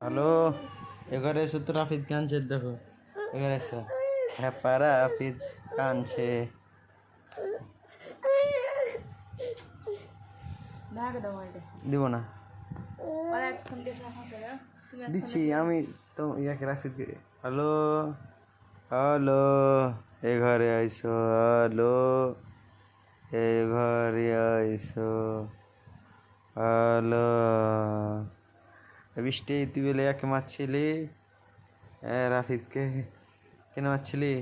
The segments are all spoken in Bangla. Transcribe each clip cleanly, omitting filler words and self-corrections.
হ্যালো, এবারে এসো তো রাফিদ কানছে, দেখো এবারে এসো। হ্যাপা রাফিদ কানছে। দিব না, দিচ্ছি আমি তো ইয়াকে রাফিদকে। হ্যালো হ্যালো, এ ঘরে আইসো। হ্যালো, এ ঘরে আইসো। হ্যালো, বৃষ্টি তুই বলে একে মারছিলি রাফিদকে? কেন মারছিলি?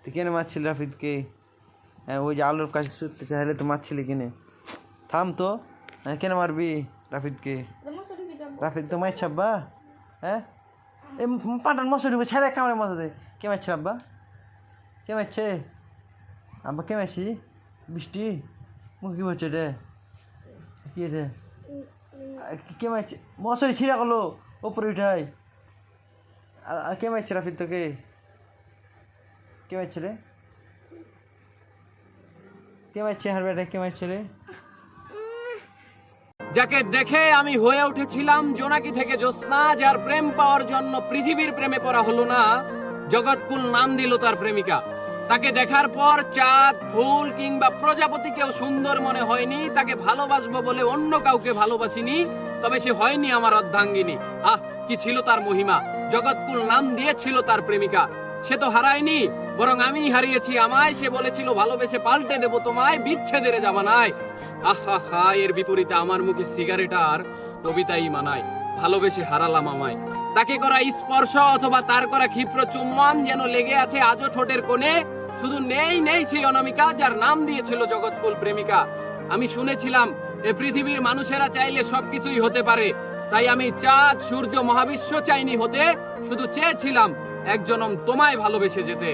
তুই কেন মারছিলি রাফিদকে? ওই যে আলুর কাছে শুতে চাইলে তো মারছিলি কেনে? থাম তো। কেন মারবি রাফিদকে? রাফিদ তো মারছে আব্বা। এই পাটান মশারি ছেলে কামড়ে মশা। কে মারছে আব্বা? কে মারছে আব্বা? কে মারছি? বৃষ্টি মুখ কি বলছে রে? কি রে? কে মারছে? মশারি ছিঁড়া করলো ওপরে উঠাই। আর কে মারছে রাফিদ তোকে? কে মারছে রে? কে মারছে? হার বেটা কে মারছে রে? যাকে দেখে আমি হয়ে উঠেছিলাম জোনাকি থেকে জ্যোৎস্না, যার প্রেম পাওয়ার জন্য পৃথিবীর প্রেমে পড়া হলো না, জগৎকুল নাম দিল তার প্রেমিকা। তাকে দেখার পর চাঁদ, ফুল কিংবা প্রজাপতিকেও সুন্দর মনে হয়নি। তাকে ভালোবাসবো বলে অন্য কাউকে ভালোবাসিনি, তবে সে হয়নি আমার অর্ধাঙ্গিনী। আহ, কি ছিল তার মহিমা! জগৎকুল নাম দিয়েছিল তার প্রেমিকা। সে তো হারায়নি, বরং আমি হারিয়েছি আমায়। সে বলেছিল ভালোবেসে পাল্টে দেব তোমায়, বিচ্ছেদের জামানায়। আহা হা, এর বিপরীতে আমার মুখে সিগারেট আর কবিতাই মানায়। ভালোবেসে হারালাম আমায়। তাকে করা স্পর্শ অথবা তার করা ক্ষিপ্র চুম্বন যেন লেগে আছে আজও ঠোঁটের কোণে। শুধু নেই নেই সেই অনামিকা যার নাম দিয়েছিল জগৎকুল প্রেমিকা। আমি শুনেছিলাম এ পৃথিবীর মানুষেরা চাইলে সবকিছুই হতে পারে, তাই আমি চাঁদ, সূর্য, মহাবিশ্ব চাইনি হতে। শুধু চেয়েছিলাম এক জনম তোমায় ভালোবেসে যেতে।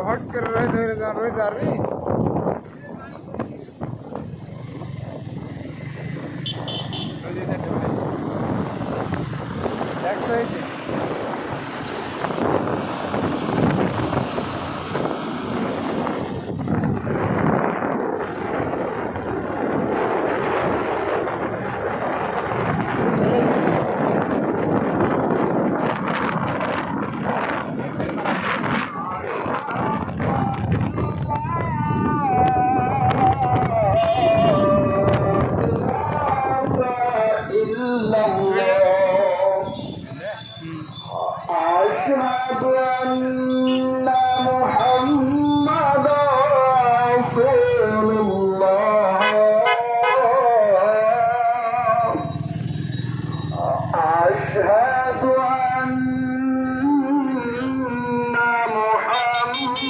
हट कर रहे जा रही أشهد أن محمدا رسول الله أشهد أن محمدا